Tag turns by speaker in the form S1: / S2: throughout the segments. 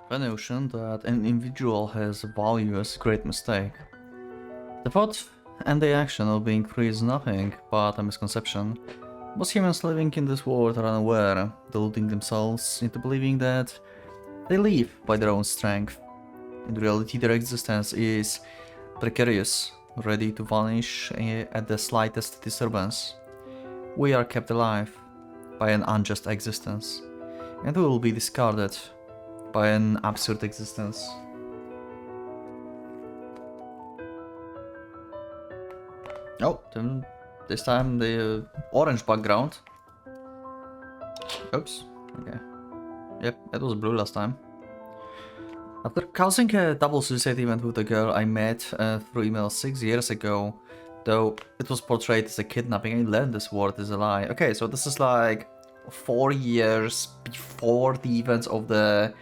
S1: The notion that an individual has value is a great mistake. The thought and the action of being free is nothing but a misconception. Most humans living in this world are unaware, deluding themselves into believing that they live by their own strength. In reality, their existence is precarious, ready to vanish at the slightest disturbance. We are kept alive by an unjust existence, and we will be discarded by an absurd existence. Oh, then this time the orange background. Oops, okay. Yep, it was blue last time. After causing a double suicide event with a girl I met through email 6 years ago, though it was portrayed as a kidnapping, I learned this word is a lie. Okay, so this is like 4 years before the events of the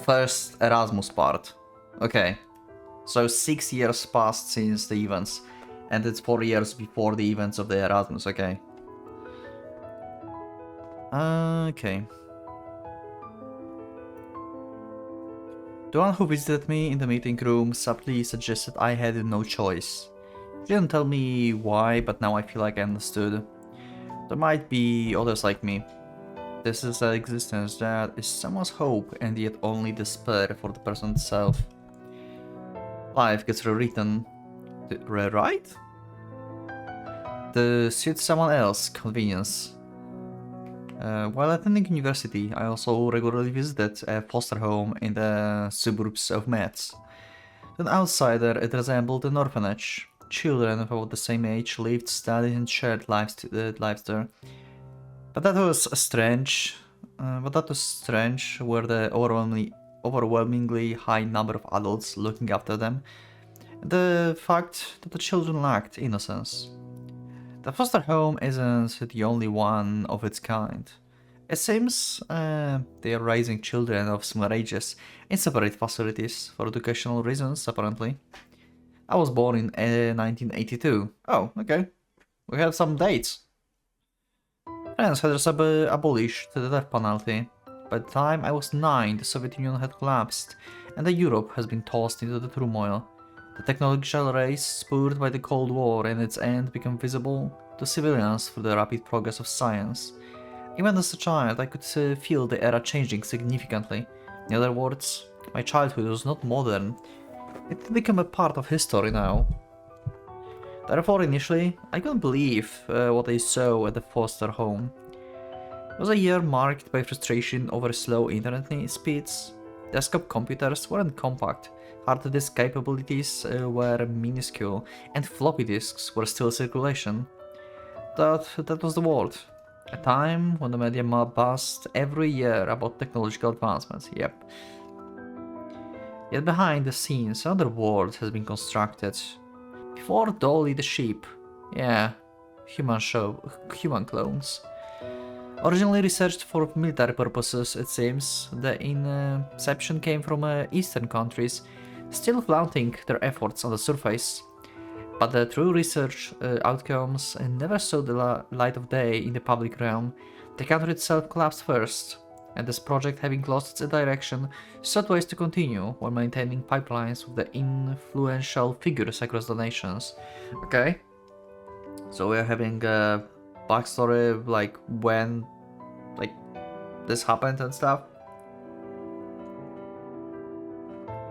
S1: first Erasmus part. Okay, so 6 years passed since the events, and it's 4 years before the events of the Erasmus, okay. Okay. The one who visited me in the meeting room subtly suggested I had no choice. She didn't tell me why, but now I feel like I understood. There might be others like me. This is an existence that is someone's hope and yet only despair for the person itself. Life gets rewritten. Rewrite? To suit someone else's convenience. While attending university, I also regularly visited a foster home in the suburbs of Metz. To an outsider, it resembled an orphanage. Children of about the same age lived, studied, and shared lives there. But that was strange. Were the overwhelmingly high number of adults looking after them, and the fact that the children lacked innocence. The foster home isn't the only one of its kind. It seems they are raising children of similar ages in separate facilities for educational reasons, apparently. I was born in 1982. Oh, okay. We have some dates. France had abolished the death penalty. By the time I was 9, the Soviet Union had collapsed, and Europe has been tossed into the turmoil. The technological race, spurred by the Cold War and its end, became visible to civilians through the rapid progress of science. Even as a child, I could feel the era changing significantly. In other words, my childhood was not modern. It had become a part of history now. Therefore, initially, I couldn't believe what I saw at the foster home. It was a year marked by frustration over slow internet speeds. Desktop computers weren't compact. Hard disk capabilities were minuscule, and floppy disks were still circulation. That was the world. A time when the media buzzed every year about technological advancements, yep. Yet behind the scenes, another world has been constructed. Before Dolly the sheep, yeah, human clones. Originally researched for military purposes, it seems, the inception came from Eastern countries, still flaunting their efforts on the surface. But the true research outcomes never saw the light of day in the public realm. The country itself collapsed first, and this project, having lost its direction, sought ways to continue while maintaining pipelines with the influential figures across the nations. Okay, so we're having a backstory, like when this happened and stuff.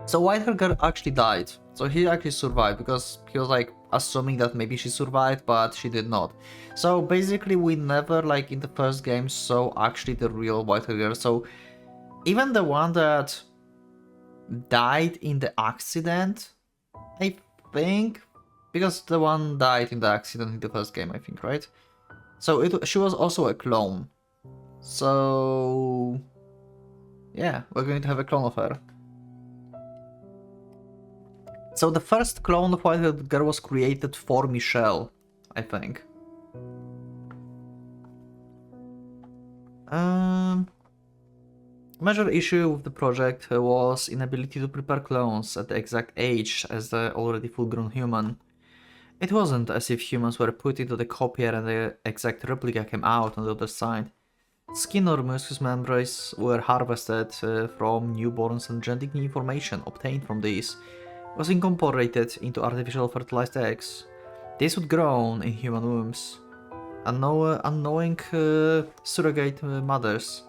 S1: So White-haired girl actually died. So he actually survived because he was like assuming that maybe she survived, but she did not. So basically we never, like in the first game, saw actually the real White-haired girl. So even the one that died in the accident, I think, because the one died in the accident in the first game, I think, right? So she was also a clone. So yeah, we're going to have a clone of her. So the first clone of White-haired girl was created for Michelle, I think. Major issue with the project was inability to prepare clones at the exact age as the already full-grown human. It wasn't as if humans were put into the copier and the exact replica came out on the other side. Skin or mucous membranes were harvested from newborns, and genetic information obtained from these was incorporated into artificial fertilized eggs. These would grow in human wombs. Unknowing surrogate mothers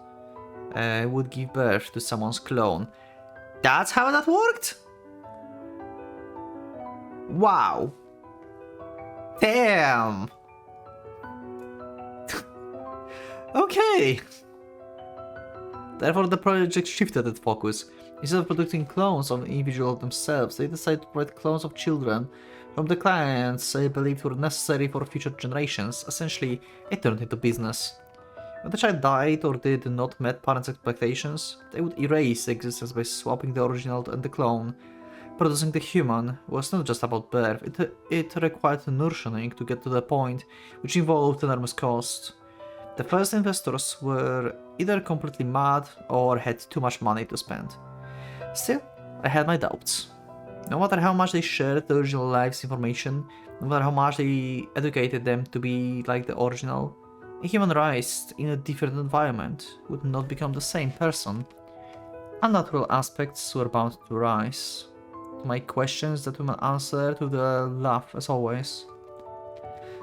S1: would give birth to someone's clone. That's how that worked? Wow. Damn. Okay. Therefore, the project shifted its focus. Instead of producing clones of individuals themselves, they decided to provide clones of children whom the clients believed were necessary for future generations. Essentially, it turned into business. When the child died or did not meet parents' expectations, they would erase the existence by swapping the original and the clone. Producing the human was not just about birth, it required nurturing to get to the point, which involved enormous cost. The first investors were either completely mad or had too much money to spend. Still, I had my doubts. No matter how much they shared the original life's information, no matter how much they educated them to be like the original, a human raised in a different environment would not become the same person. Unnatural aspects were bound to rise. To my questions, that woman answered with a laugh as always.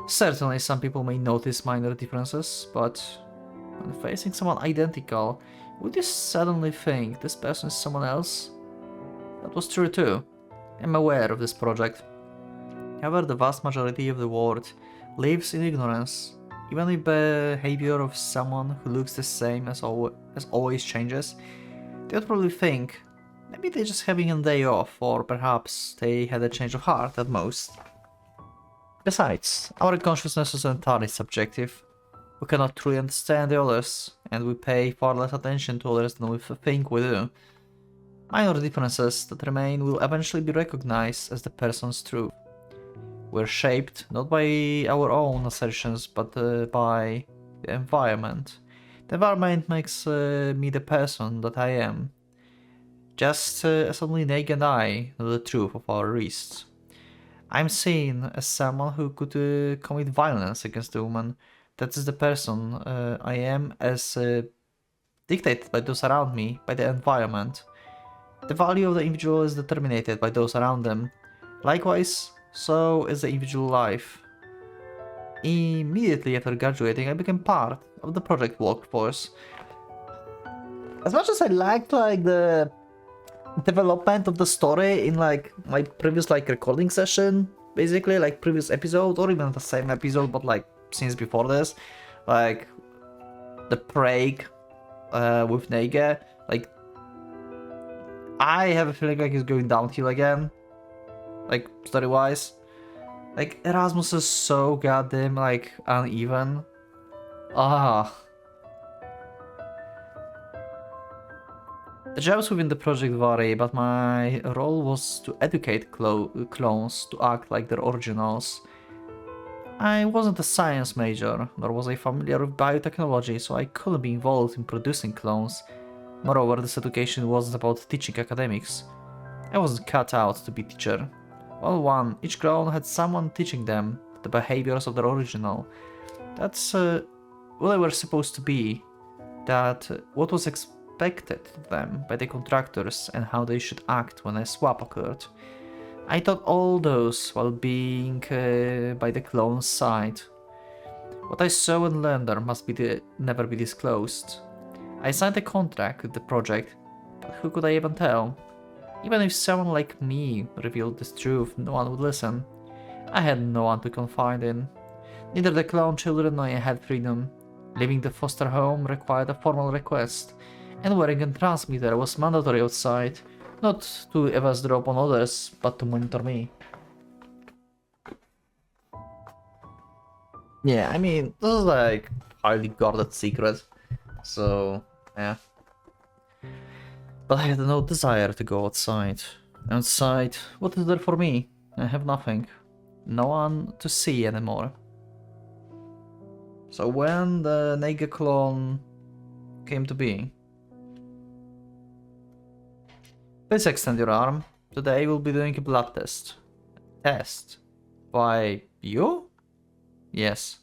S1: Certainly, some people may notice minor differences, but when facing someone identical, would you suddenly think this person is someone else? That was true too. I'm aware of this project. However, the vast majority of the world lives in ignorance. Even the behavior of someone who looks the same as always changes, they would probably think maybe they're just having a day off, or perhaps they had a change of heart at most. Besides, our consciousness is entirely subjective. We cannot truly understand the others, and we pay far less attention to others than we think we do. Minor differences that remain will eventually be recognized as the person's truth. We're shaped not by our own assertions, but by the environment. The environment makes me the person that I am. Just as only Nate and I know the truth of our risks. I'm seen as someone who could commit violence against a woman. That is the person I am, as dictated by those around me, by the environment. The value of the individual is determined by those around them. Likewise, so is the individual life. Immediately after graduating, I became part of the project workforce. As much as I liked the development of the story in my previous recording session, basically previous episode, or even the same episode but since before this, the break with Nege, I have a feeling it's going downhill again, story wise. Erasmus is so goddamn uneven. The jobs within the project vary, but my role was to educate clones to act like their originals. I wasn't a science major, nor was I familiar with biotechnology, so I couldn't be involved in producing clones. Moreover, this education wasn't about teaching academics. I wasn't cut out to be a teacher. Each clone had someone teaching them the behaviors of their original. That's what they were supposed to be. That what was expected of them by the contractors, and how they should act when a swap occurred. I taught all those while being by the clone's side. What I saw and learned there must never be disclosed. I signed a contract with the project, but who could I even tell? Even if someone like me revealed this truth, no one would listen. I had no one to confide in. Neither the clone children nor I had freedom. Leaving the foster home required a formal request, and wearing a transmitter was mandatory outside, not to eavesdrop on others, but to monitor me. Yeah, I mean, this is highly guarded secret, so yeah. But I had no desire to go outside. Outside, what is there for me? I have nothing. No one to see anymore. So when the Nega clone came to be? Please extend your arm. Today we'll be doing a blood test. Test? By you? Yes.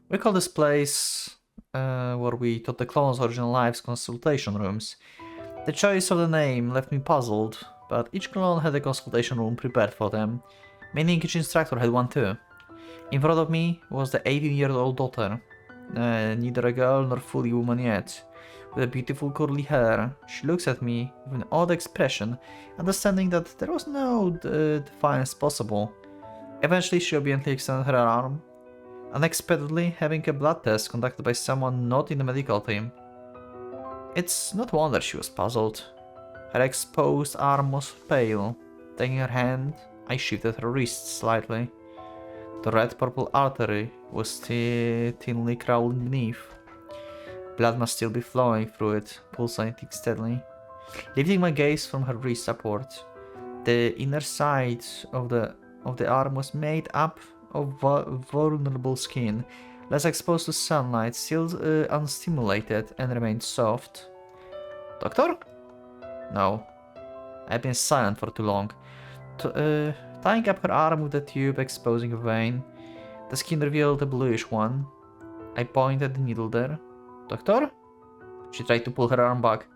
S1: We call this place where we taught the clones' original lives consultation rooms. The choice of the name left me puzzled, but each clone had a consultation room prepared for them, meaning each instructor had one too. In front of me was the 18-year-old daughter, neither a girl nor fully woman yet. With a beautiful curly hair, she looks at me with an odd expression, understanding that there was no defiance possible. Eventually, she obediently extended her arm, unexpectedly having a blood test conducted by someone not in the medical team. It's not wonder she was puzzled. Her exposed arm was pale. Taking her hand, I shifted her wrist slightly. The red-purple artery was thinly crawling beneath. Blood must still be flowing through it, pulsating steadily. Lifting my gaze from her wrist upward, the inner side of the arm was made up of vulnerable skin, less exposed to sunlight, still unstimulated, and remained soft. Doctor? No. I've been silent for too long. Tying up her arm with a tube exposing a vein, the skin revealed a bluish one. I pointed the needle there. Doctor? She tried to pull her arm back.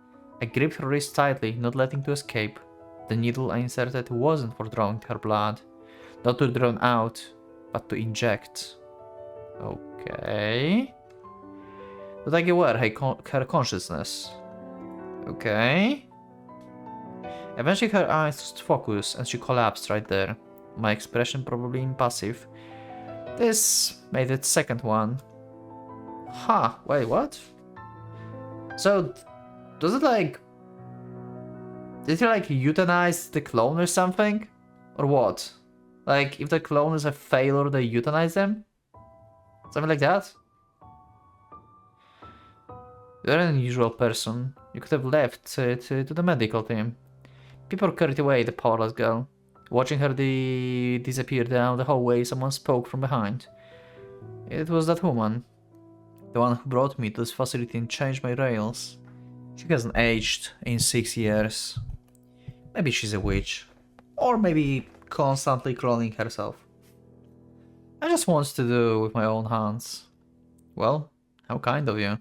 S1: I gripped her wrist tightly, not letting to escape. The needle I inserted wasn't for drawing her blood. Not to draw out, but to inject. Okay. To take away her consciousness. Okay. Eventually her eyes lost focus and she collapsed right there. My expression probably impassive. This made it second one. Huh, wait, what? So, does it like... Did you like euthanize the clone or something? Or what? Like, if the clone is a failure, they euthanize them? Something like that? You're an unusual person. You could have left to the medical team. People carried away the powerless girl. Watching her disappear down the hallway, someone spoke from behind. It was that woman. The one who brought me to this facility and changed my rails. She hasn't aged in 6 years. Maybe she's a witch. Or maybe constantly cloning herself. I just want to do with my own hands. Well, how kind of you.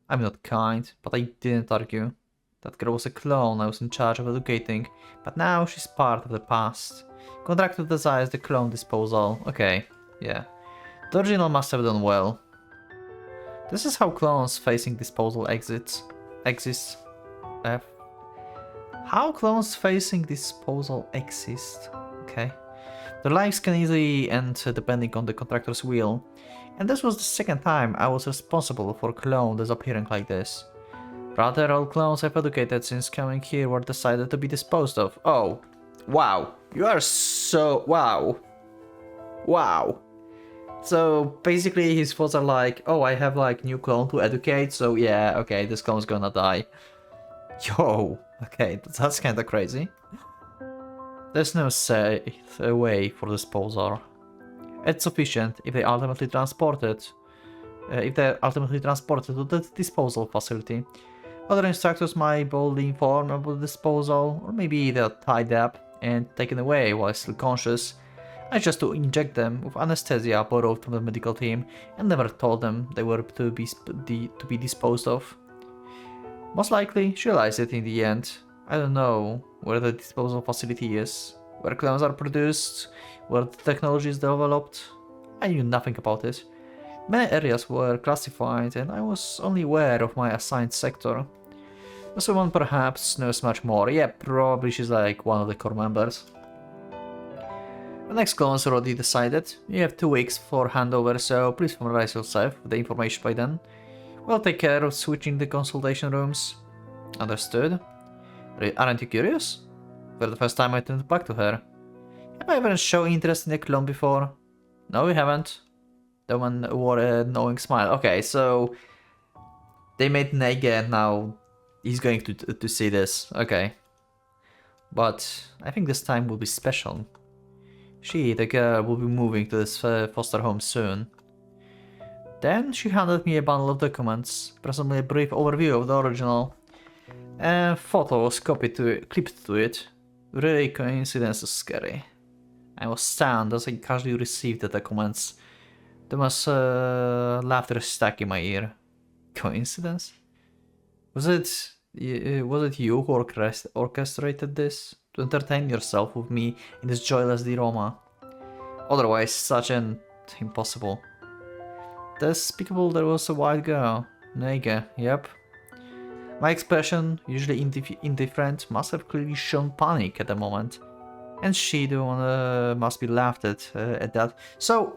S1: I'm not kind, but I didn't argue. That girl was a clone I was in charge of educating, but now she's part of the past. Contracted desires the clone disposal. Okay, yeah. The original must have done well. This is how clones facing disposal exist. How clones facing disposal exist. Okay. Their lives can easily end depending on the contractor's will. And this was the second time I was responsible for a clone disappearing like this. Rather, all clones I've educated since coming here were decided to be disposed of. Oh, wow. You are so... wow. Wow. So, basically his thoughts are like, oh, I have like new clone to educate, so yeah, okay, this clone's gonna die. Yo, okay, that's kinda crazy. There's no safe way for disposal. It's sufficient if they ultimately transported to the disposal facility. Other instructors might boldly inform about the disposal, or maybe they're tied up and taken away while still conscious. I just to inject them with anesthesia borrowed from the medical team and never told them they were to be disposed of. Most likely, she realized it in the end. I don't know where the disposal facility is, where clones are produced, where the technology is developed. I knew nothing about it. Many areas were classified and I was only aware of my assigned sector. Someone perhaps knows much more. Yeah, probably she's like one of the core members. The next clone's already decided. You have 2 weeks for handover, so please familiarize yourself with the information by then. We'll take care of switching the consultation rooms. Understood. Aren't you curious? For the first time I turned back to her. Have I ever shown interest in a clone before? No, we haven't. The one wore a knowing smile. Okay, so they made Nege and now he's going to see this. Okay. But I think this time will be special. She, the girl, will be moving to this foster home soon. Then she handed me a bundle of documents, presumably a brief overview of the original. A photo was clipped to it. Really, coincidence is scary. I was stunned as I casually received the documents. There was laughter stuck in my ear. Coincidence? Was it you who orchestrated this? To entertain yourself with me in this joyless drama? Otherwise, such an impossible. Despicable, there was a white girl. Nega, yep. My expression, usually indifferent, must have clearly shown panic at the moment. And she, the one, must be laughed at that. So,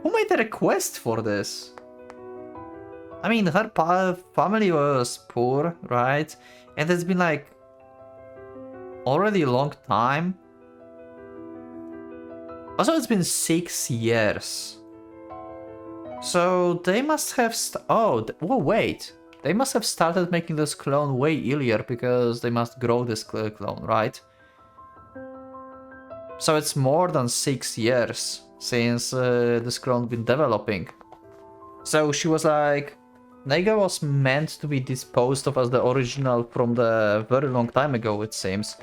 S1: who made the request for this? I mean, her family was poor, right? And it's been like already a long time. Also, it's been 6 years. So they must have wait. They must have started making this clone way earlier because they must grow this clone, right? So it's more than 6 years since this clone been developing. So she was like, Nega was meant to be disposed of as the original from the very long time ago, it seems.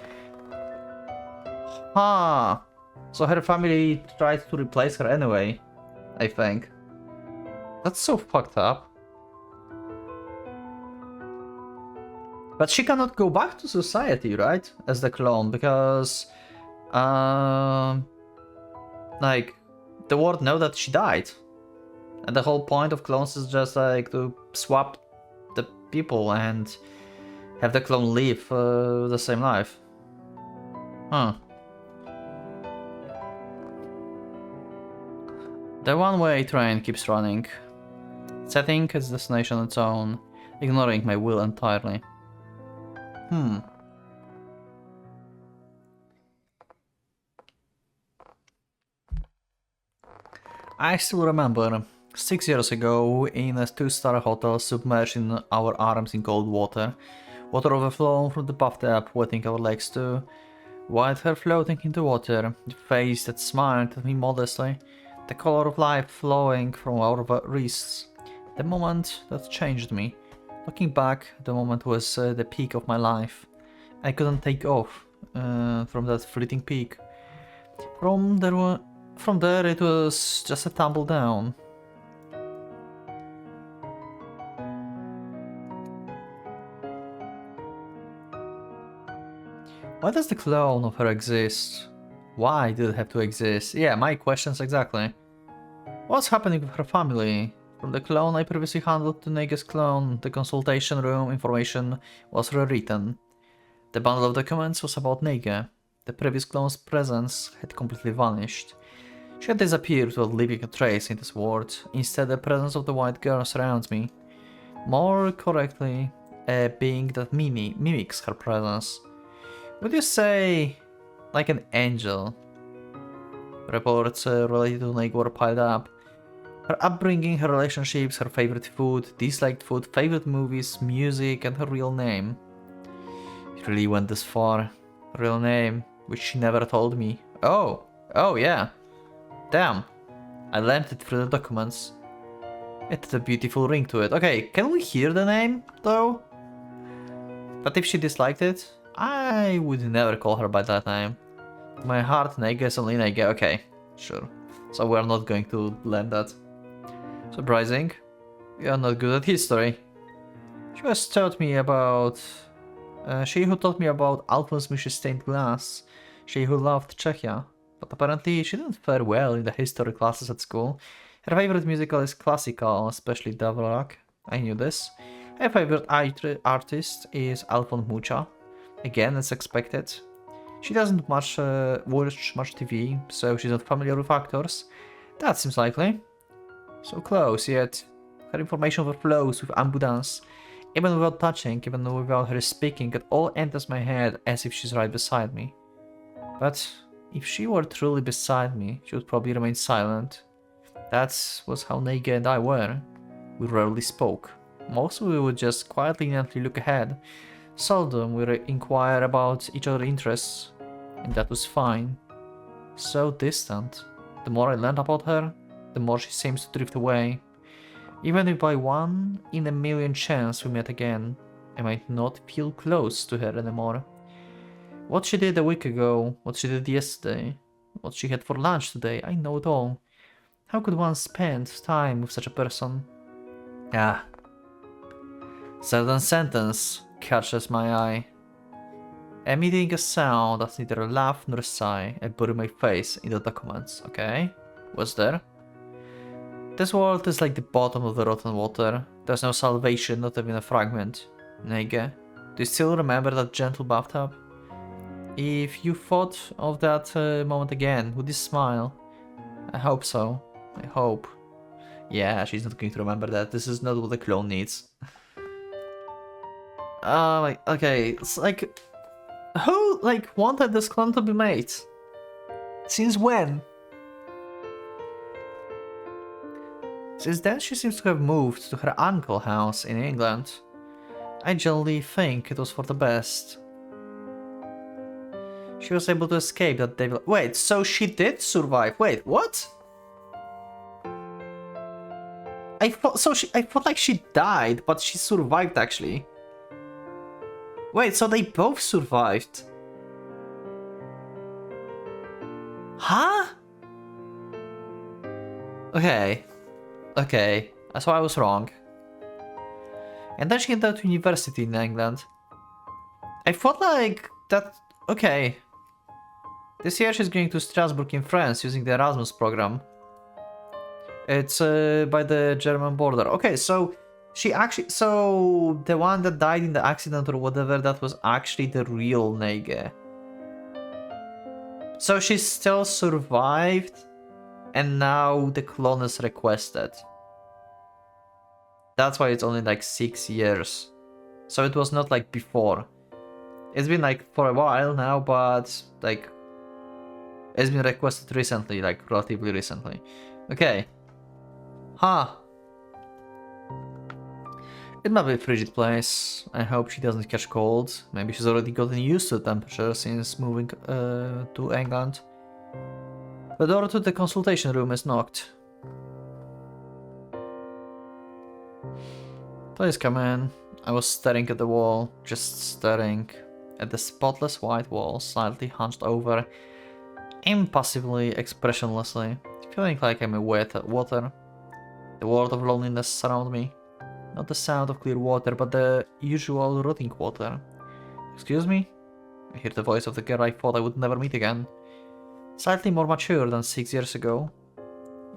S1: Huh. So her family tried to replace her anyway, I think. That's so fucked up. But she cannot go back to society, right? As the clone, because... like, the world know that she died. And the whole point of clones is just like to swap the people and have the clone live the same life. Huh. The one-way train keeps running, setting its destination on its own, ignoring my will entirely. I still remember, 6 years ago, in a 2-star hotel submerged in our arms in cold water, water overflowing from the bathtub, wetting our legs too, white hair floating in the water, the face that smiled at me modestly, the color of life flowing from our wrists. The moment that changed me. Looking back, the moment was the peak of my life. I couldn't take off from that fleeting peak. From there it was just a tumble down. Why does the clone of her exist? Why did it have to exist? Yeah, my questions exactly. What's happening with her family? From the clone I previously handled to Nega's clone, the consultation room information was rewritten. The bundle of documents was about Nega. The previous clone's presence had completely vanished. She had disappeared without leaving a trace in this world. Instead, the presence of the white girl surrounds me. More correctly, a being that mimics her presence. Would you say, like an angel? Reports related to Nega were piled up. Her upbringing, her relationships, her favorite food, disliked food, favorite movies, music, and her real name. It really went this far. Real name, which she never told me. Oh yeah. Damn. I learned it through the documents. It had a beautiful ring to it. Okay, can we hear the name, though? But if she disliked it, I would never call her by that name. My heart, Nega is only Nega. Okay, sure. So we're not going to learn that. Surprising. You are not good at history. She who taught me about Alphonse stained glass. She who loved Czechia. But apparently she didn't fare well in the history classes at school. Her favorite musical is classical, especially Dvorak. I knew this. Her favorite artist is Alfon Mucha. Again, as expected. She doesn't watch much TV, so she's not familiar with actors. That seems likely. So close, yet her information overflows with abundance. Even without touching, even without her speaking, it all enters my head as if she's right beside me. But if she were truly beside me, she would probably remain silent. That was how Nega and I were. We rarely spoke. Mostly we would just quietly and gently look ahead. Seldom we would inquire about each other's interests, and that was fine. So distant. The more I learned about her, the more she seems to drift away. Even if by 1 in a million chance we met again, I might not feel close to her anymore. What she did a week ago, what she did yesterday, what she had for lunch today, I know it all. How could one spend time with such a person? Ah. Certain sentence catches my eye. Emitting a sound that's neither a laugh nor a sigh, I bury my face in the documents, okay? What's there? This world is like the bottom of the rotten water. There's no salvation, not even a fragment. Nege, do you still remember that gentle bathtub? If you thought of that moment again, would you smile? I hope so. I hope. Yeah, she's not going to remember that. This is not what the clone needs. Okay, it's like... Who, like, wanted this clone to be made? Since when? Since then she seems to have moved to her uncle's house in England. I generally think it was for the best. She was able to escape that devil. Wait, so she did survive. Wait, what? I thought like she died, but she survived actually. Wait, so they both survived. Huh? Okay. Okay, so I was wrong. And then she went to university in England. I thought like that... Okay. This year she's going to Strasbourg in France using the Erasmus program. It's by the German border. Okay, so she actually... So the one that died in the accident or whatever, that was actually the real Nege. So she still survived and now the clone is requested. That's why it's only like 6 years. So it was not like before. It's been like for a while now, but like it's been requested recently, like relatively recently. Okay. Huh. It might be a frigid place. I hope she doesn't catch cold. Maybe she's already gotten used to the temperature since moving to England. The door to the consultation room is knocked. Please come in. I was staring at the wall, just staring at the spotless white wall, slightly hunched over, impassively, expressionlessly, feeling like I'm in wet water. The world of loneliness surrounds me. Not the sound of clear water, but the usual rotting water. Excuse me? I hear the voice of the girl I thought I would never meet again. Slightly more mature than 6 years ago.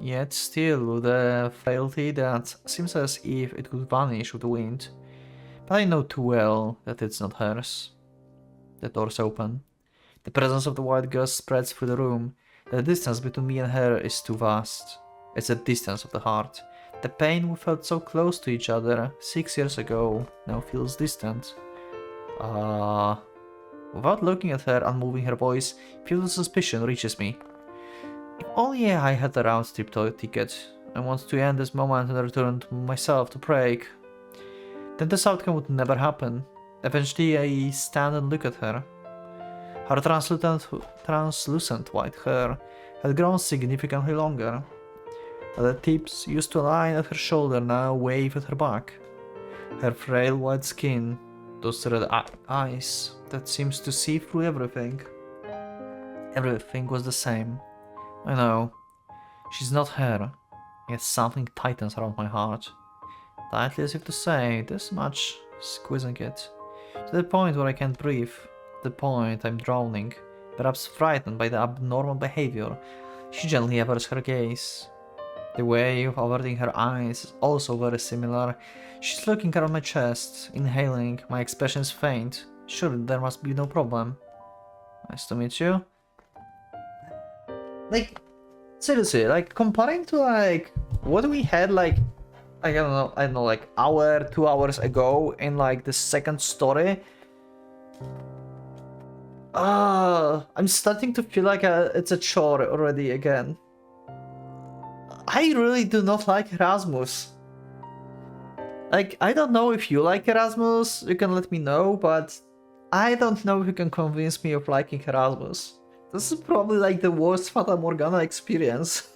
S1: Yet still with a frailty that seems as if it could vanish with the wind. But I know too well that it's not hers. The door's open. The presence of the white ghost spreads through the room. The distance between me and her is too vast. It's a distance of the heart. The pain we felt so close to each other 6 years ago now feels distant. Without looking at her and moving her voice, feeling suspicion reaches me. If only I had a round trip ticket. I want to end this moment and return to myself to Prague. Then this outcome would never happen. Eventually I stand and look at her. Her translucent white hair had grown significantly longer. The tips used to line at her shoulder now wave at her back. Her frail white skin, those red eyes that seems to see through everything. Everything was the same. I know. She's not her. Yet something tightens around my heart. Tightly as if to say, this much, squeezing it. To the point where I can't breathe. The point I'm drowning. Perhaps frightened by the abnormal behavior. She gently averts her gaze. The way of averting her eyes is also very similar. She's looking around my chest, inhaling. My expression is faint. Surely there must be no problem. Nice to meet you. Like, seriously, like, comparing to, like, what we had, like, I don't know, like, hour, 2 hours ago in, like, the second story. I'm starting to feel like it's a chore already again. I really do not like Erasmus. Like, I don't know if you like Erasmus, you can let me know, but I don't know if you can convince me of liking Erasmus. This is probably like the worst Fata Morgana experience.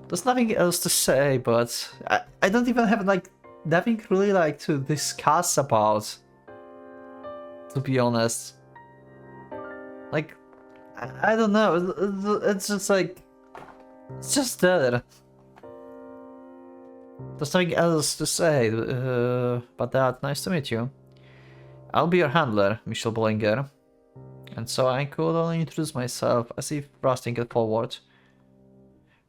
S1: There's nothing else to say, but I don't even have like nothing really like to discuss about, to be honest. Like, I don't know, it's just like, It's just there. There's nothing else to say, but that. Nice to meet you. I'll be your handler, Michelle Bollinger. And so I could only introduce myself, as if thrusting it forward.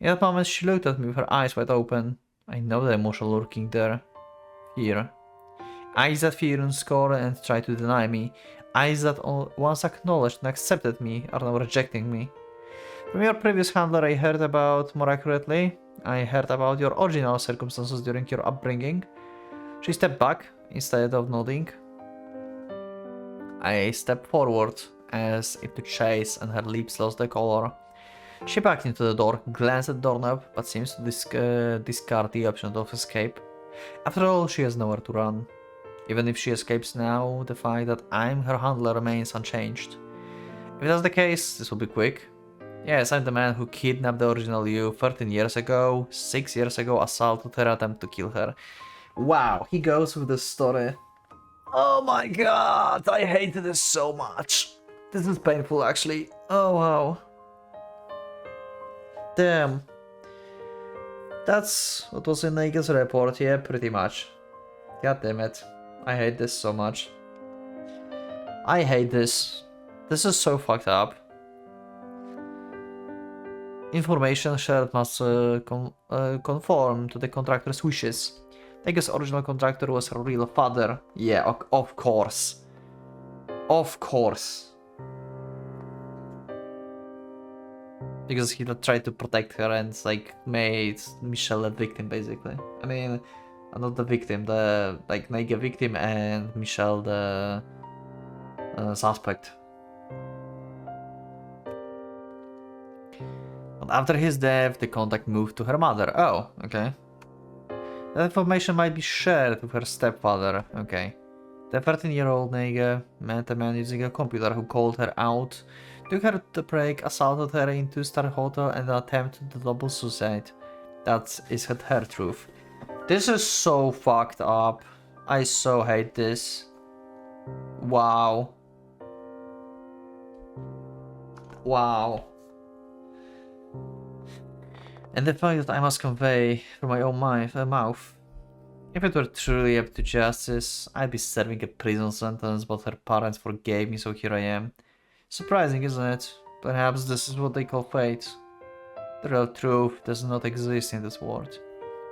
S1: In that moment, she looked at me with her eyes wide open. I know the emotion lurking there. Fear. Eyes that fear and scorn and try to deny me. Eyes that once acknowledged and accepted me are now rejecting me. From your previous handler I heard about, more accurately, I heard about your original circumstances during your upbringing. She stepped back instead of nodding. I stepped forward as if to chase, and her lips lost their color. She backed into the door, glanced at the doorknob, but seems to discard the option of escape. After all, she has nowhere to run. Even if she escapes now, the fact that I'm her handler remains unchanged. If that's the case, this will be quick. Yes, I'm the man who kidnapped the original you 13 years ago, 6 years ago assaulted her, attempt to kill her. Wow, he goes with the story. Oh my god, I hated this so much. This is painful actually. Oh wow. Damn. That's what was in Negan's report, yeah, pretty much. God damn it. I hate this so much. I hate this. This is so fucked up. Information shared must conform to the contractor's wishes. Negan's original contractor was her real father. Yeah, of course. Of course. Because he tried to protect her and like made Michelle a victim basically. I mean, not the victim, the like Negan victim and Michelle the suspect. But after his death, the contact moved to her mother. Oh, okay. That information might be shared with her stepfather. Okay. The 13-year-old Negan met a man using a computer who called her out, took her to break, assaulted her in a 2-star hotel, and attempted the double suicide. That is her truth. This is so fucked up. I so hate this. Wow. Wow. And the fact that I must convey from my own mouth. If it were truly up to justice, I'd be serving a prison sentence, but her parents forgave me, so here I am. Surprising, isn't it? Perhaps this is what they call fate. The real truth does not exist in this world.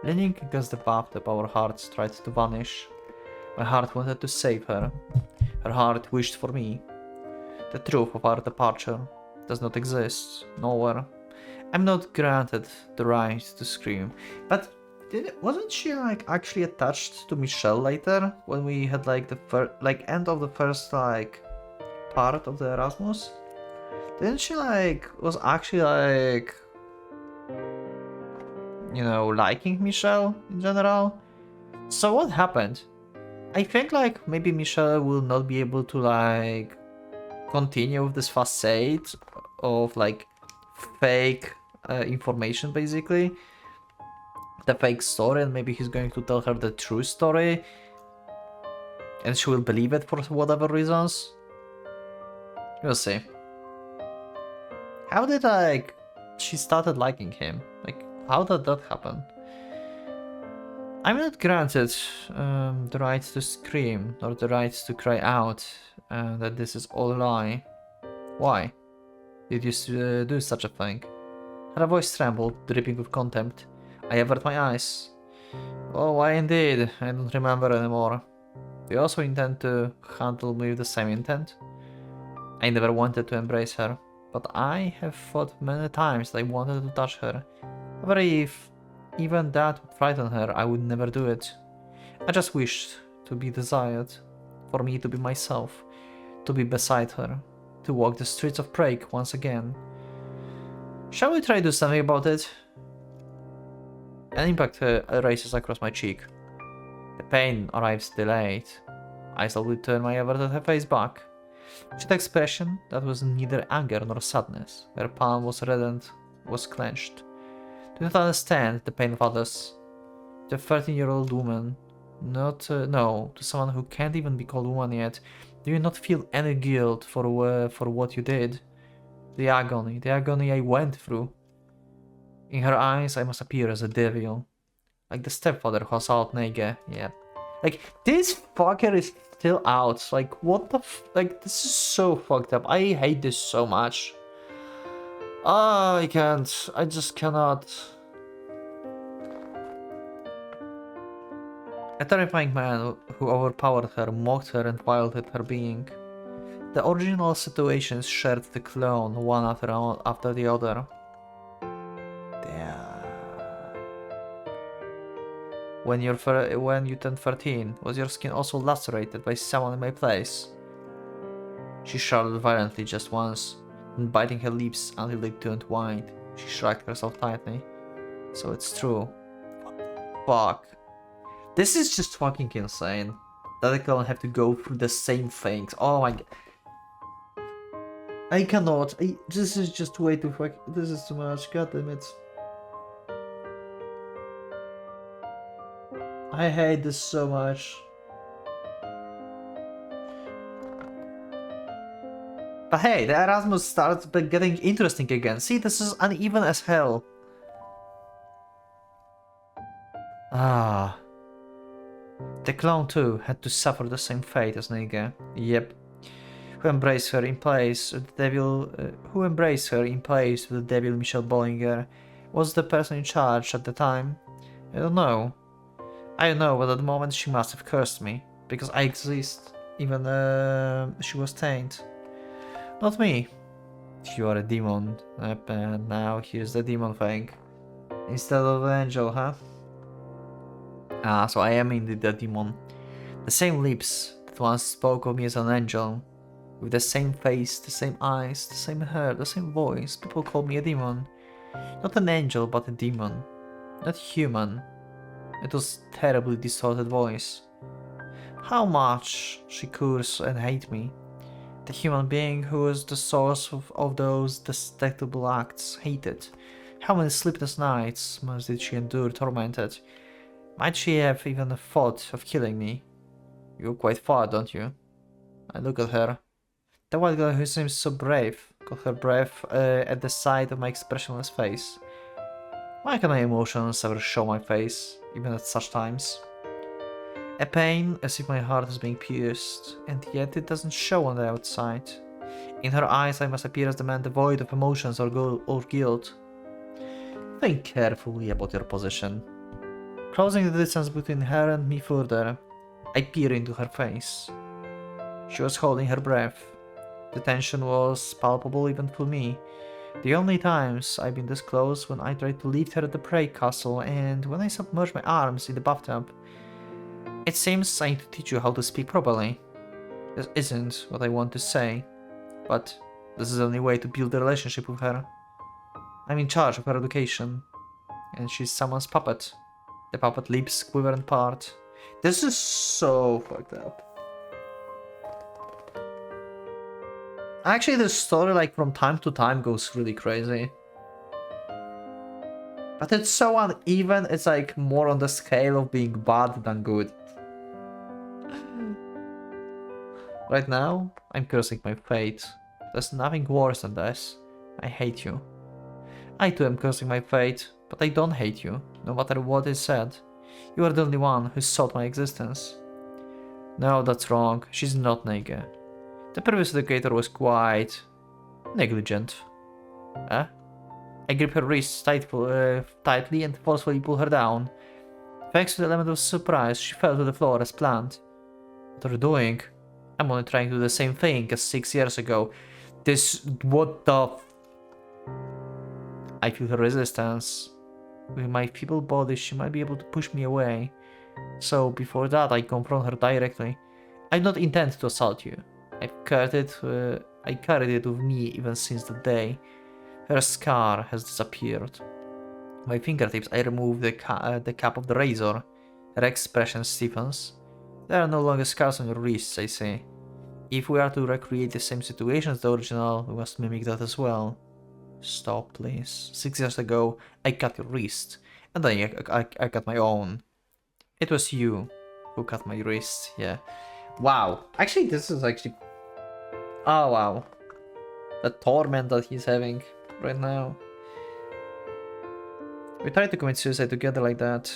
S1: Leaning against the bathtub, our hearts tried to vanish. My heart wanted to save her. Her heart wished for me. The truth of our departure does not exist, nowhere. I'm not granted the right to scream. But wasn't she like actually attached to Michelle later when we had like the end of the first like part of the Erasmus? Didn't she like was actually like, you know, liking Michelle in general? So what happened? I think like maybe Michelle will not be able to like continue with this facade of like fake information basically, the fake story, and maybe he's going to tell her the true story and she will believe it for whatever reasons. We'll see. How did like she started liking him? Like how did that happen? I'm not granted the right to scream or the right to cry out that this is all a lie. Why did you do such a thing? Her voice trembled, dripping with contempt. I averted my eyes. Oh, why indeed? I don't remember anymore. Do you also intend to handle me with the same intent? I never wanted to embrace her, but I have thought many times that I wanted to touch her. However, if even that would frighten her, I would never do it. I just wished to be desired, for me to be myself, to be beside her, to walk the streets of Prague once again. Shall we try to do something about it? An impact races across my cheek. The pain arrives delayed. I slowly turn my averted face back. She had an expression that was neither anger nor sadness. Her palm was reddened, was clenched. Do not understand the pain of others. The 13-year-old woman, no, to someone who can't even be called woman yet, do you not feel any guilt for what you did? The agony I went through. In her eyes, I must appear as a devil. Like the stepfather who assaulted Nege. Yeah. Like, this fucker is still out. Like, what the like, this is so fucked up. I hate this so much. Ah, I can't. I just cannot. A terrifying man who overpowered her, mocked her, and violated her being. The original situations shared the clone, one after the other. Damn. When you turned 13, was your skin also lacerated by someone in my place? She shuddered violently just once, then biting her lips until they turned white. She shrugged herself tightly. So it's true. Fuck. This is just fucking insane. That I can't have to go through the same things. Oh my god. I cannot. This is just way too fucking. This is too much. God damn it. I hate this so much. But hey, the Erasmus starts getting interesting again. See, this is uneven as hell. Ah. The clone too had to suffer the same fate as Nege. Yep. Who embraced her in place with the devil? Who embraced her in place with the devil Michelle Bollinger? Was the person in charge at the time? I don't know. I don't know, but at the moment she must have cursed me because I exist. Even she was tainted. Not me. You are a demon. And now here's the demon thing. Instead of an angel, huh? Ah, so I am indeed the demon. The same lips that once spoke of me as an angel. With the same face, the same eyes, the same hair, the same voice. People call me a demon. Not an angel, but a demon. Not human. It was terribly distorted voice. How much she cursed and hate me. The human being who was the source of those detestable acts hated. How many sleepless nights must did she endure tormented? Might she have even thought of killing me? You go quite far, don't you? I look at her. The white girl who seems so brave caught her breath at the sight of my expressionless face. Why can my emotions ever show my face, even at such times? A pain as if my heart is being pierced, and yet it doesn't show on the outside. In her eyes I must appear as the man devoid of emotions or guilt. Think carefully about your position. Closing the distance between her and me further, I peer into her face. She was holding her breath. The tension was palpable even for me. The only times I've been this close when I tried to lift her at the prey castle and when I submerged my arms in the bathtub. It seems I need to teach you how to speak properly. This isn't what I want to say, but this is the only way to build a relationship with her. I'm in charge of her education, and she's someone's puppet. The puppet lips quiver and part. This is so fucked up. Actually, the story, like, from time to time goes really crazy. But it's so uneven, it's like more on the scale of being bad than good. Right now, I'm cursing my fate. There's nothing worse than this. I hate you. I too am cursing my fate, but I don't hate you, no matter what is said. You are the only one who sought my existence. No, that's wrong. She's not Nege. The previous educator was quite negligent. Eh? I grip her wrists tightly and forcefully pull her down. Thanks to the element of surprise, she fell to the floor as planned. What are you doing? I'm only trying to do the same thing as 6 years ago. What the I feel her resistance. With my feeble body, she might be able to push me away. So before that, I confront her directly. I do not intend to assault you. I carried it with me even since that day. Her scar has disappeared. My fingertips, I remove the cap of the razor. Her expression stiffens. There are no longer scars on your wrists, I say. If we are to recreate the same situation as the original, we must mimic that as well. Stop, please. 6 years ago, I cut your wrist, and then I cut my own. It was you who cut my wrist, yeah. Wow. Actually, this is actually... Oh, wow. The torment that he's having right now. We tried to commit suicide together like that.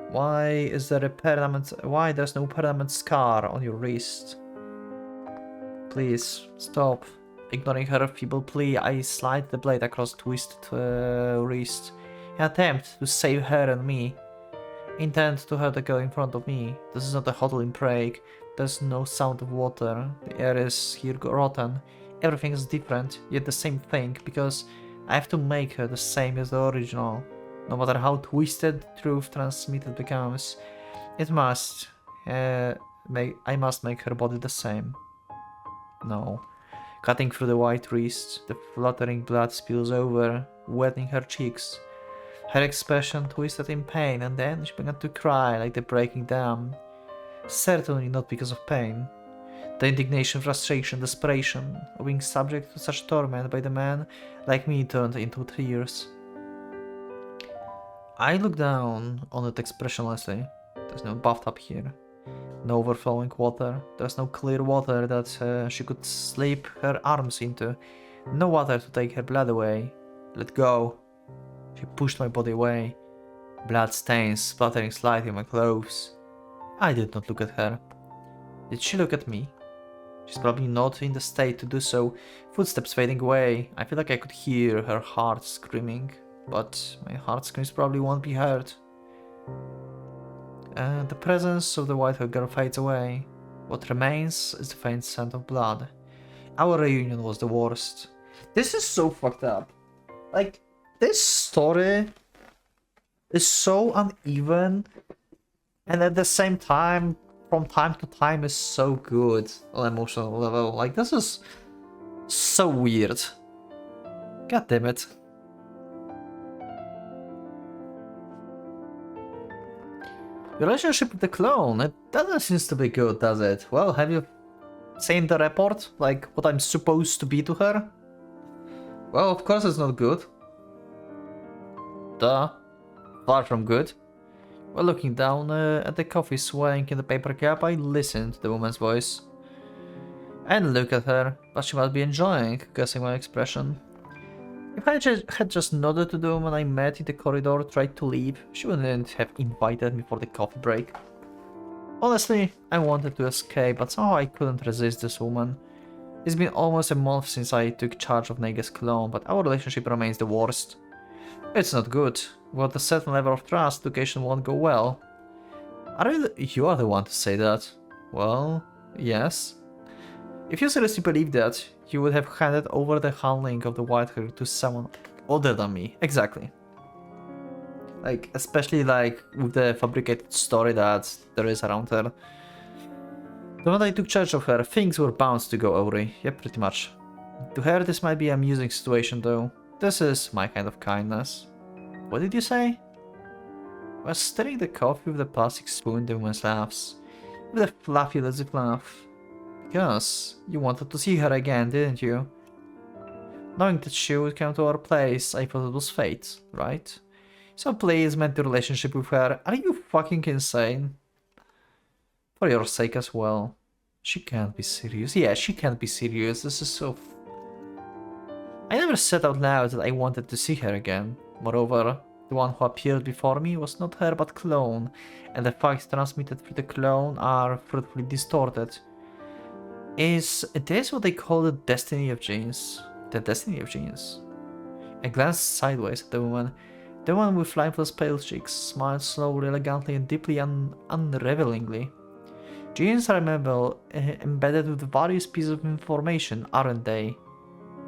S1: Why is there a permanent... Why there's no permanent scar on your wrist? Please, stop. Ignoring her feeble plea, I slide the blade across twisted wrist. In an attempt to save her and me. Intend to hurt the girl in front of me. This is not a hotel in Prague. There's no sound of water. The air is here rotten. Everything is different, yet the same thing, because I have to make her the same as the original. No matter how twisted the truth transmitted becomes, I must make her body the same. No. Cutting through the white wrist, the fluttering blood spills over, wetting her cheeks. Her expression twisted in pain, and then she began to cry like the breaking dam. Certainly not because of pain. The indignation, frustration, desperation of being subject to such torment by the man like me turned into tears. I look down on it expressionlessly. There's no bathtub here. No overflowing water. There's no clear water that she could slip her arms into. No water to take her blood away. Let go. She pushed my body away. Blood stains splattering slightly on my clothes. I did not look at her. Did she look at me? She's probably not in the state to do so. Footsteps fading away. I feel like I could hear her heart screaming. But my heart screams probably won't be heard. The presence of the white-haired girl fades away. What remains is the faint scent of blood. Our reunion was the worst. This is so fucked up. Like, this story is so uneven, and at the same time, from time to time, is so good on an emotional level. Like, this is so weird. God damn it. Your relationship with the clone, it doesn't seem to be good, does it? Well, have you seen the report? Like, what I'm supposed to be to her? Well, of course it's not good. Duh. Far from good. While looking down at the coffee swaying in the paper cup, I listened to the woman's voice. And look at her, but she must be enjoying, guessing my expression. If I had just nodded to the woman I met in the corridor, tried to leave, she wouldn't have invited me for the coffee break. Honestly, I wanted to escape, but somehow I couldn't resist this woman. It's been almost a month since I took charge of Nege's clone, but our relationship remains the worst. It's not good. Without a certain level of trust, education won't go well. You are the one to say that. Well, yes. If you seriously believe that, you would have handed over the handling of the white hair to someone other than me. Exactly. Like, especially like with the fabricated story that there is around her. The moment I took charge of her, things were bound to go awry. Yeah, pretty much. To her, this might be an amusing situation though. This is my kind of kindness. What did you say? I was stirring the coffee with a plastic spoon. The woman laughs. With a fluffy, lazy laugh. Because you wanted to see her again, didn't you? Knowing that she would come to our place, I thought it was fate, right? So please mend the relationship with her. Are you fucking insane? For your sake as well. She can't be serious. Yeah, she can't be serious. This is so... I never said out loud that I wanted to see her again. Moreover, the one who appeared before me was not her but clone, and the facts transmitted through the clone are fruitfully distorted. Is this what they call the destiny of genes? The destiny of genes? I glanced sideways at the woman. The one with lifeless pale cheeks smiled slowly, elegantly, and deeply unrevelingly. Genes are embedded with various pieces of information, aren't they?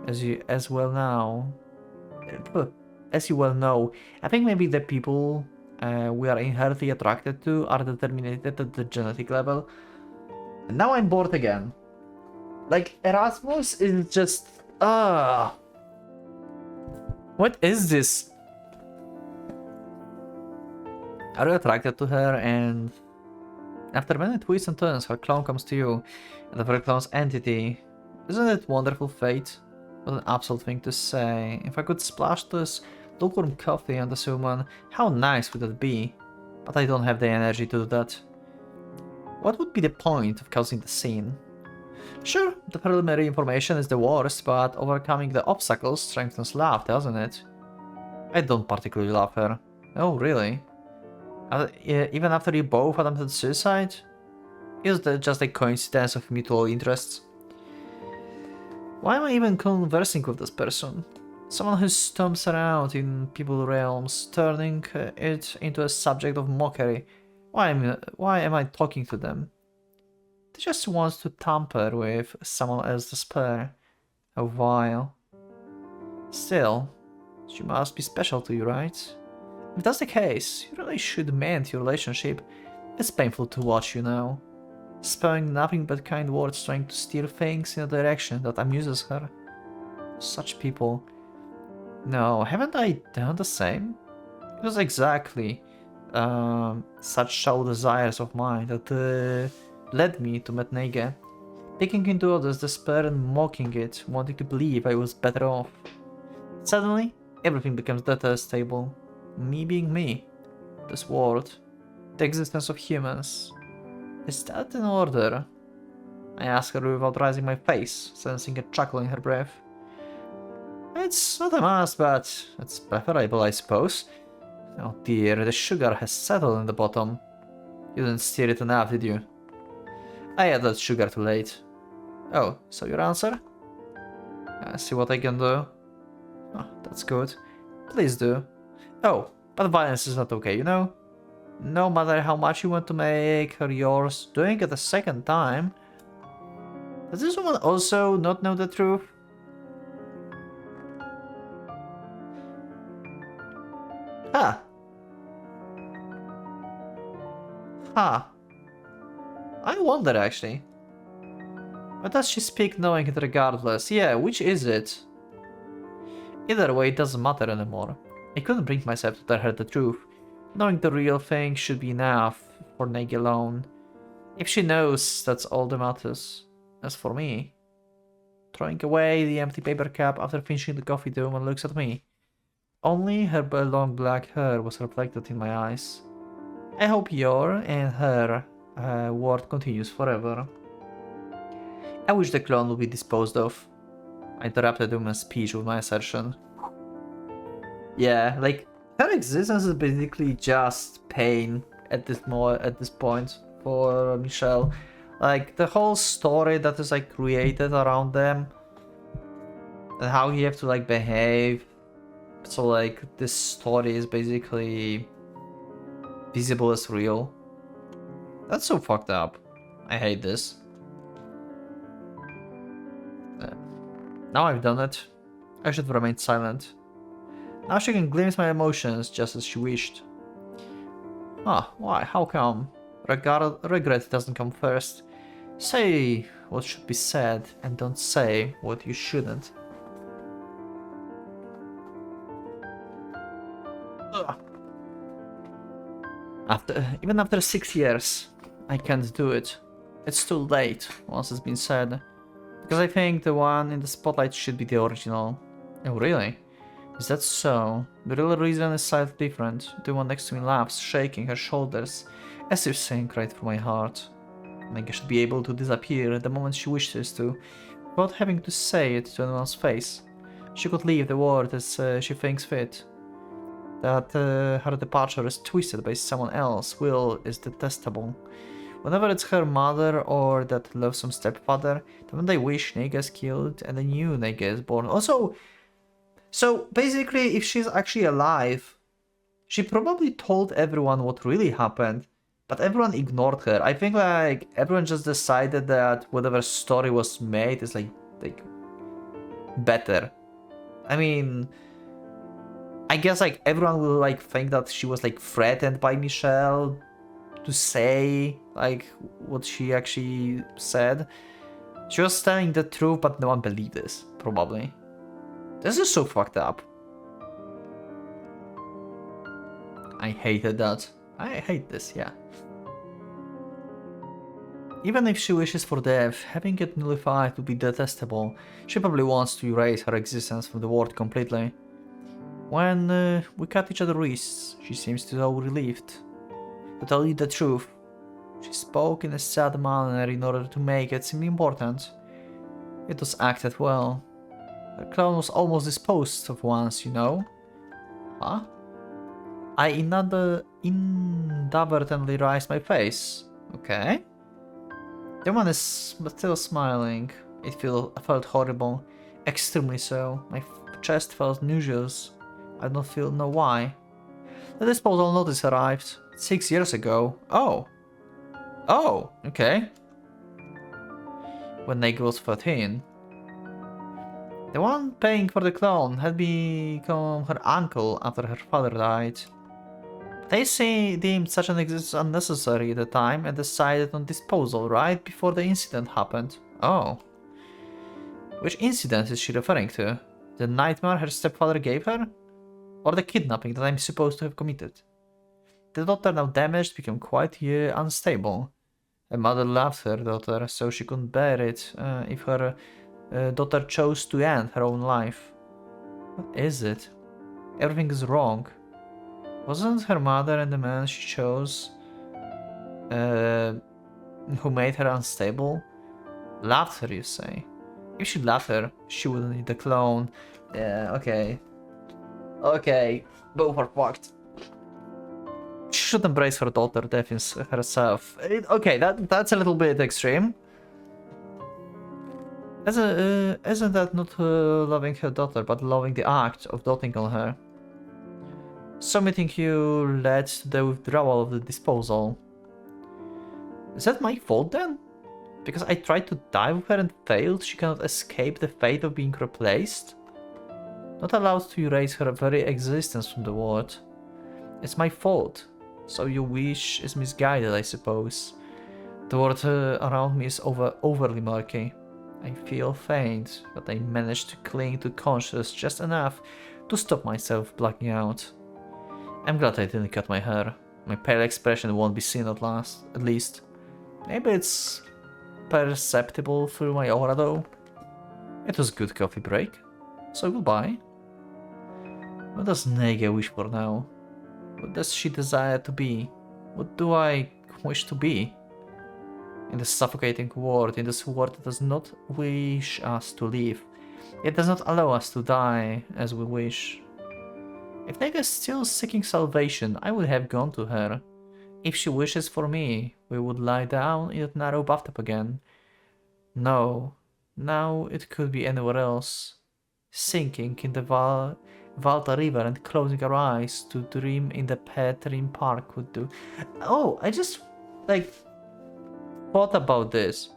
S1: As you well know, I think maybe the people we are inherently attracted to are determined at the genetic level. And now I'm bored again. Like, Erasmus is just... What is this? Are you attracted to her, and after many twists and turns, her clone comes to you, and of her clone's entity. Isn't it wonderful fate? What an absolute thing to say. If I could splash this lukewarm coffee on this woman, how nice would that be? But I don't have the energy to do that. What would be the point of causing the scene? Sure, the preliminary information is the worst, but overcoming the obstacles strengthens love, doesn't it? I don't particularly love her. Oh, really? Even after you both attempted suicide? Is that just a coincidence of mutual interests? Why am I even conversing with this person? Someone who stomps around in people realms, turning it into a subject of mockery. Why am I talking to them? They just want to tamper with someone else's despair. How vile. Still, she must be special to you, right? If that's the case, you really should mend your relationship. It's painful to watch, you know. Spewing nothing but kind words, trying to steer things in a direction that amuses her. Such people. No, haven't I done the same? It was exactly such shallow desires of mine that led me to meet Neige. Taking into others' despair and mocking it, wanting to believe I was better off. Suddenly, everything becomes detestable. Me being me. This world. The existence of humans. Is that in order? I ask her without raising my face, sensing a chuckle in her breath. It's not a must, but it's preferable, I suppose. Oh dear, the sugar has settled in the bottom. You didn't stir it enough, did you? I added sugar too late. Oh, so your answer? See what I can do? Oh, that's good. Please do. Oh, but violence is not okay, you know? No matter how much you want to make her yours, doing it a second time... Does this woman also not know the truth? Huh. Huh. I wonder, actually. But does she speak knowing it regardless? Yeah, which is it? Either way, it doesn't matter anymore. I couldn't bring myself to tell her the truth. Knowing the real thing should be enough for Negi alone. If she knows, that's all that matters. As for me... Throwing away the empty paper cup after finishing the coffee, the woman looks at me. Only her long black hair was reflected in my eyes. I hope your and her word continues forever. I wish the clone would be disposed of. I interrupted the woman's speech with my assertion. Yeah, like, her existence is basically just pain at this point for Michelle. Like, the whole story that is like created around them and how he have to like behave. So like this story is basically visible as real. That's so fucked up. I hate this. Now I've done it. I should remain silent. Now she can glimpse my emotions just as she wished. Ah, why? How come? Regret doesn't come first. Say what should be said and don't say what you shouldn't. Ugh. Even after 6 years, I can't do it. It's too late once it's been said. Because I think the one in the spotlight should be the original. Oh really? Is that so? The real reason is slightly different. The one next to me laughs, shaking her shoulders, as if saying right through my heart. Meg should be able to disappear the moment she wishes to, without having to say it to anyone's face. She could leave the world as she thinks fit. That her departure is twisted by someone else's will is detestable. Whenever it's her mother or that loathsome stepfather, the moment they wish Nega is killed and a new Nega is born. Also, so basically if she's actually alive, she probably told everyone what really happened, but everyone ignored her. I think like everyone just decided that whatever story was made is like better. I mean, I guess like everyone will like think that she was like threatened by Michelle to say like what she actually said. She was telling the truth, but no one believed this, probably. This is so fucked up. I hated that. I hate this, yeah. Even if she wishes for death, having it nullified would be detestable. She probably wants to erase her existence from the world completely. When we cut each other's wrists, she seems so relieved. To tell you the truth, she spoke in a sad manner in order to make it seem important. It was acted well. The clown was almost disposed of once, you know. Huh? I inadvertently raised my face. Okay. The woman is still smiling. It felt horrible. Extremely so. My chest felt nauseous. I don't know why. The disposal notice arrived 6 years ago. Oh. Oh, okay. When Nate was 13. The one paying for the clone had become her uncle after her father died. They deemed such an existence unnecessary at the time and decided on disposal right before the incident happened. Oh. Which incident is she referring to? The nightmare her stepfather gave her? Or the kidnapping that I'm supposed to have committed? The daughter, now damaged, became quite unstable. Her mother loved her daughter, so she couldn't bear it if her daughter chose to end her own life. What is it? Everything is wrong. Wasn't her mother and the man she chose who made her unstable? Loved her, you say? If she loved her, she wouldn't need a clone. Yeah, okay. Okay, both are fucked. She should embrace her daughter death herself. Okay, that's a little bit extreme. Isn't that not loving her daughter, but loving the act of doting on her? Submitting you led to the withdrawal of the disposal. Is that my fault then? Because I tried to die with her and failed, she cannot escape the fate of being replaced? Not allowed to erase her very existence from the world. It's my fault. So your wish is misguided, I suppose. The world around me is overly murky. I feel faint, but I manage to cling to consciousness just enough to stop myself blacking out. I'm glad I didn't cut my hair. My pale expression won't be seen at least. Maybe it's perceptible through my aura though. It was a good coffee break. So goodbye. What does Nege wish for now? What does she desire to be? What do I wish to be? In this suffocating world, in this world that does not wish us to live. It does not allow us to die as we wish. If Nega is still seeking salvation, I would have gone to her. If she wishes for me, we would lie down in that narrow bathtub again. No, now it could be anywhere else. Sinking in the Valta River and closing our eyes to dream in the Petrin Park would do. Oh, I just, thought about this.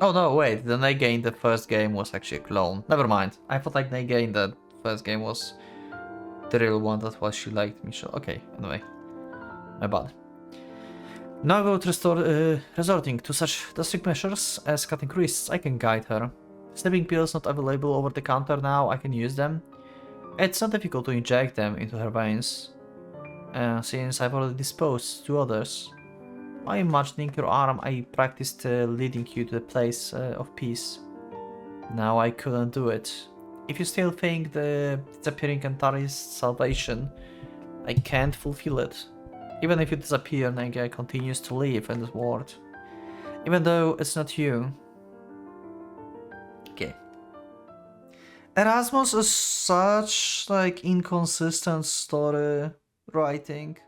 S1: Oh no, wait, the Nege in the first game was actually a clone. Never mind. I thought Nege in the first game was the real one, that was she liked me. Okay, anyway. My bad. Now without resorting to such drastic measures as cutting wrists, I can guide her. Sleeping pills not available over the counter now, I can use them. It's not difficult to inject them into her veins, since I've already disposed to others. By imagining your arm, I practiced leading you to the place of peace. Now I couldn't do it. If you still think the disappearing Antari is salvation, I can't fulfill it. Even if you disappear, Nege continues to live in this world. Even though it's not you. Okay. Erasmus is such inconsistent story writing.